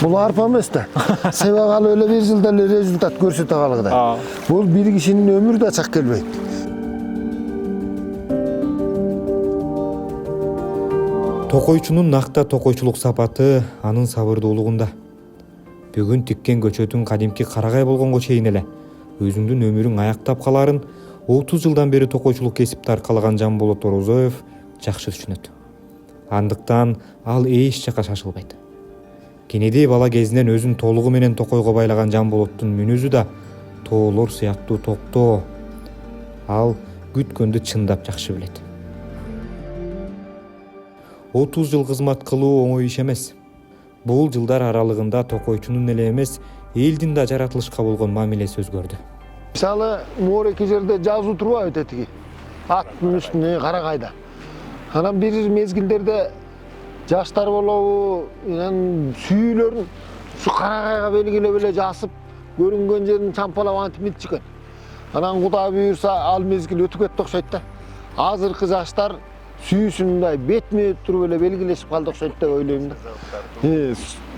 Бул арпа эмес да. Себагалы эле бир жылда эле результат көрсөтө калгыда. Бул бир кишинин өмүрү да чак келбейт. Токойчунун накта токойчулук сапаты анын сабырдуулугунда. Бүгүн тиккен көчөтүн кадимки карагай болгонго чейин эле өзүңдүн өмүрүң аяктап каларын 30 жылдан бери токойчулук кесипти аркалаган Жанболот Орозоев жакшы түшүнөт. Андыктан ал эч жака шашылбайт. Кенеде бала кезинен өзүн толугу менен токойго байлаган Жанболоттун мүнөзү да тоолор сыяктуу токтоо. Ал күткөндү чындап жакшы билет. 30 жыл кызмат кылуу оңой иш эмес. Бул жылдар аралыгында токойчунун эле эмес, элдин да жаратылышка болгон мамилеси өзгөрдү. Мисалы, мореки жерде жазуу турбайбы тетиги? Аттын үстүнө карагайда. Анан бир мезгилдерде жаштар болобу, сүйүлөрүн ушу карагайга белгилеп эле жасып, көрүнгөн жерин чампалап антип мынтип экен. Анан Кудай буйрса, ал мезгил өтүп кетти окшойт да. Азыркы жаштар сүйүүсүн мындай бетме туруп эле белгилешип калды окшойт деп ойлойм да.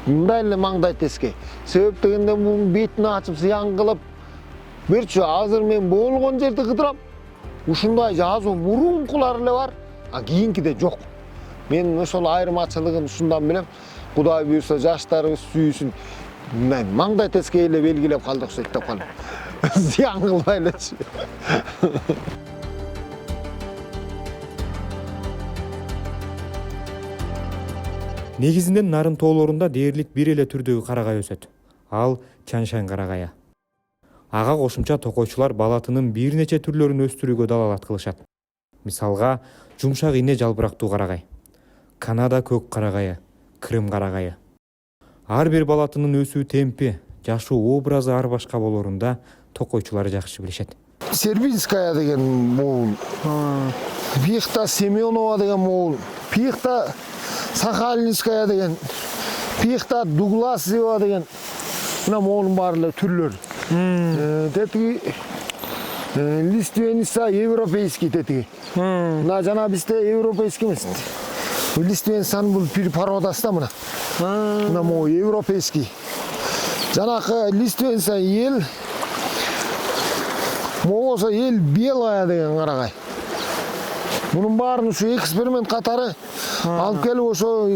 Мындай эле маңдай теске. Себеп дегенде мунун бетин ачып зыян кылып, берчү азыр мен болгон жерди кыдырам. Ушундай жазуу мурункулар эле бар, а кийинкиде жок. Мен ошол айырмачылыгын ушундан билем. Кудай буйрса жаштарыбыз сүйүүсүн маңдай теске эле белгилеп калды окшойт деп калам. Зыян кылбай элечи. Негизинен нарын тоолорунда дээрлик бир эле түрдөгү карагай өсөт. Ал Чаншань карагайы. Ага кошумча токойчулар балатынын бир нече түрлөрүн өстүрүүгө далалат кылышат. Мисалга, жумшак ийне жалбырактуу карагай, Канада көк карагайы, Крым карагайы. Ар бир балатынын өсүү темпи, жашоо образы ар башка болорунда токойчулар жакшы билишет. Сербинская деген моул, Пихта Семенова деген моул, Пихта Сахалинская деген, Пихта Дугласова деген, мына моулун баары эле түрлөр. Тетиги Лиственница европейский тетиги. Мына жана бизде европейский эмес. Лиственницанын бул бир пародасы да мына. Мына моул европейский. Жанакы Лиственница ел, могусо ел белая деген карагай. Мунун баарын ушу эксперимент катары алып келип ошо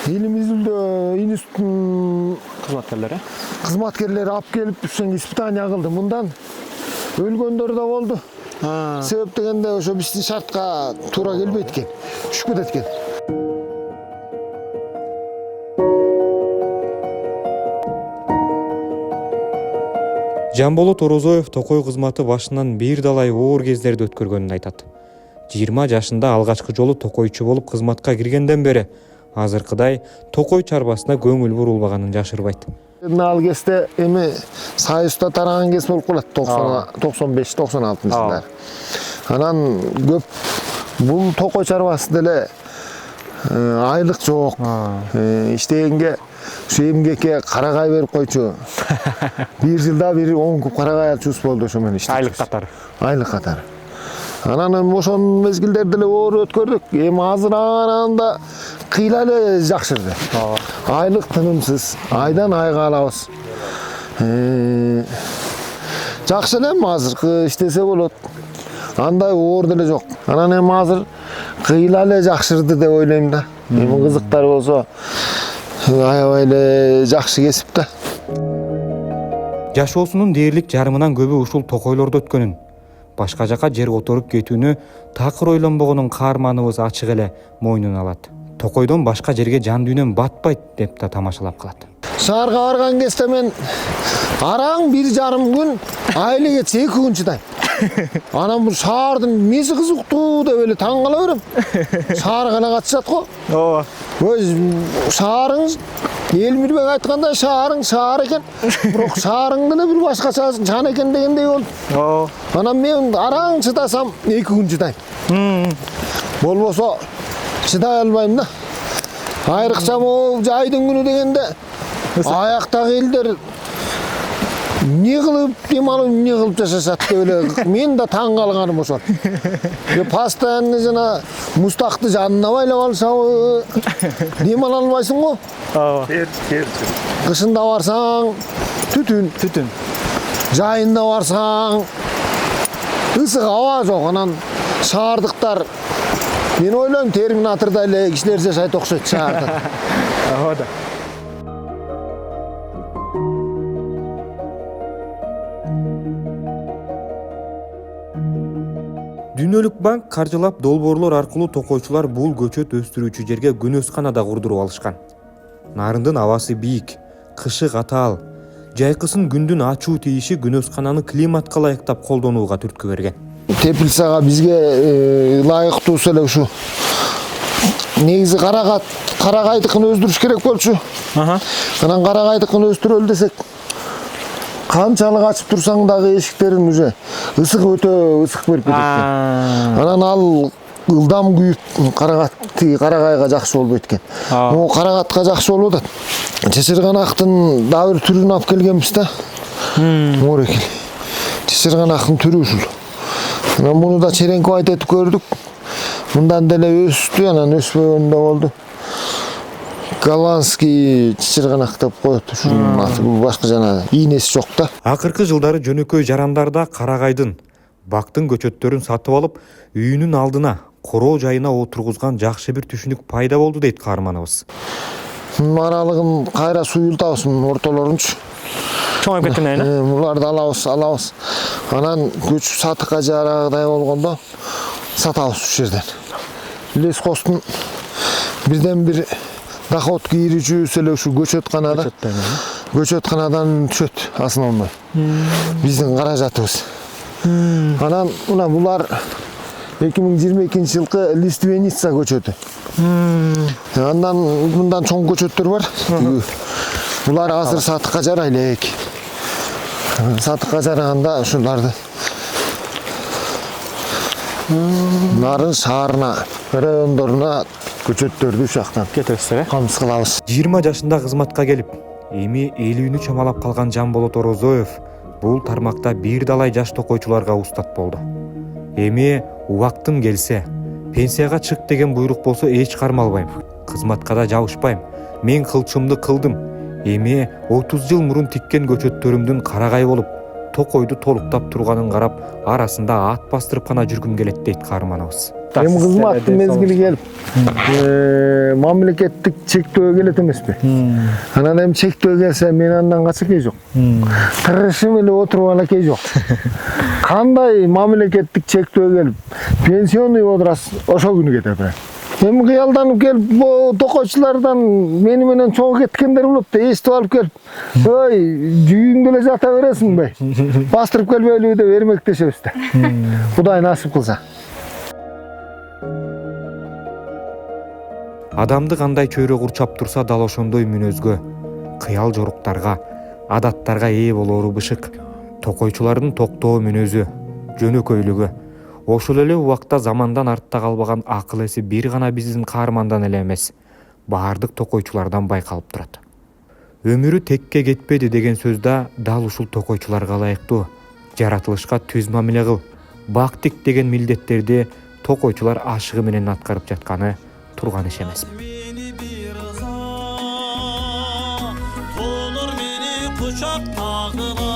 элимиздө институттун кызматкерлери алып келип ушун испытание кылды. Мындан өлгөндөр да болду. Себеп дегенде ошо биздин шартка туура келбейт экен, түшүп кетет экен. Жанболот Орозоев токой кызматы башынан бир далай оор кездерди өткөргөнүн айтат. 20 жашында алгачкы жолу токойчу болуп кызматка киргенден бери азыркыдай токой чарбасына көңүл бурулбаганын жашырбайт. Ал кезде эми Союзда тараган кез болуп калат 95-96 жылдар. Анан көп бул токой чарбасында эле айлык жок. Иштегенге ушу эмгекке карагай берип койчу. Бир жылда бир 10 күп карагай алчубуз болду ошо менен иштеп. Айлык катары. Айлык катары. Анан ошол мезгилдерди эле оор өткөрдүк. Эми азыр анда кыйла эле жакшырды. Айлык тынымсыз, айдан айга алабыз. Жакшы эле азыркы иштесе болот. Андай оор деле жок. Анан эми азыр кыйла эле жакшырды деп ойлойм да. Эми кызыктар болсо аябай эле жакшы кесип да. Жашоосунун дээрлик жарымынан көбү ушул токойлордо өткөнүн, башка жака жер которуп кетүүнү такыр ойлонбогонун каарманыбыз ачык эле мойнуна алат. Токойдон башка жерге жан дүйнөм батпайт деп да тамашалап калат. Шаарга барган кезде мен араң 1,5 күн, айлык этсе 2 күн чыдайм. Анан бул шаардын эмеси кызыктуу деп эле таң кала берем. Шаарга эле катышат го. Ооба. Шаарың Элмирбек айткандай шаарың шаар экен. Бирок шаарың деле бир башкача жан экен дегендей болду. Анан мен араң чыдасам 2 күн чыдайм. Болбосо чыдай албайм да. Айрыкча могу жайдын күнү дегенде аяктагы элдер эмне кылып эмне кылып жашашат деп эле мен да таң калганым ошол. Постоянно жана мустакты жанына байлап алышабы. Дем ала албайсың го. Ооба. Кышында барсаң түтүн. Жайында барсаң ысык аба жок. Анан шаардыктар мен ойлойм Терминаторда эле кишилер жашайт окшойт шаарда. Ооба да. Дүйнөлүк банк каржылап долбоорлор аркылуу токойчулар бул көчөт өстүрүүчү жерге күнөскана да курдуруп алышкан. Нарындын абасы бийик, кышы катаал, жайкысын күндүн ачуу тийиши күнөскананы климатка ылайыктап колдонууга түрткү берген. Теплицага бизге ылайыктуусу эле ушу негизи карагайдыкын өздүрүш керек болчу. Анан карагайдыкын өстүрөлү десек канчалык ачып турсаң дагы эшиктерин уже өтө ысык берип кетет. Анан ал ылдам күйүп карагайга жакшы болбойт экен. Могу карагатка жакшы болуп атат. Чычырганактын дагы бир түрүн алып келгенбиз да. Морекил. Чычырганактын түрү ушул. Анан муну да черенки айтып көрдүк. Мындан деле өстү, анан өспөгөн да болду. Голландский чычырганак деп коет. Ушунун аты башка жана ийнеси жок да. Акыркы жылдары жөнөкөй жарандарда карагайдын, бактын көчөттөрүн сатып алып, үйүнүн алдына, короо жайына отургузган жакшы бир түшүнүк пайда болду дейт каарманыбыз. Аралыгын кайра суюлтабыз, ортолорунчу. Чоңоюп кеткен айна. Буларды алабыз. Анан көчүп сатыкка жарагыдай болгондо сатабыз ушул жерден. Лескостун бирден бир доход кирүүчүсү эле ушу көчөтканада. Көчөтканадан түшөт основной. Биздин каражатыбыз. Анан мына булар 2022-жылкы Лиственница көчөтү. Андан мындан чоң көчөттөр бар. Булар азыр сатыкка жарай элек. Сатыкка жараганда ушуларды нарын шаарына, райондоруна көчөттөрдү ушактан Кетесиз, камсыз кылабыз. 20 жашында кызматка келип, эми 50-нү чамалап калган Жамболот Орозоев бул тармакта бир далай жаш токойчуларга устат болду. Эми убактым келсе, пенсияга чык деген буйрук болсо эч кармалбайм. Кызматка да жабышпайм. Мен кылчымды кылдым. Эми 30 жыл мурун тиккен көчөттөрүмдүн карагай болуп, токойду толуктап турганын карап, арасында ат бастырып гана жүргүм келет дейт каарманыбыз. Эми кызматтын мезгили келип, мамлекеттик чектөө келет эмеспи? Анан эми чектөө келсе, мен андан качакей жок. Тырышым эле отуруп алакей жок. Кандай мамлекеттик чектөө келип, пенсионный возраст ошол күнү кетет. Эми кыялданып келип, токойчулардан мени менен чогуу кеткендер болот да, эстип алып келип, ой, жүйүңдө эле жата бересиңби? Бастырып келбейлиби деп эрмектешебиз да. Кудай насип кылса. Адамды кандай чөйрө курчап турса дал ошондой мүнөзгө, кыял жоруктарга, адаттарга ээ болоору бышык. Токойчулардын токтоо мүнөзү, жөнөкөйлүгү, ошол эле убакта замандан артта калбаган акыл эси бир гана биздин каармандан эле эмес, баардык токойчулардан байкалып турат. Өмүрү текке кетпеди деген сөз да дал ушул токойчуларга ылайыктуу. Жаратылышка түз мамиле кыл, бактик деген милдеттерди токойчулар ашыгы менен аткарып жатканы турган иш эмес. Толur beni kucak ağına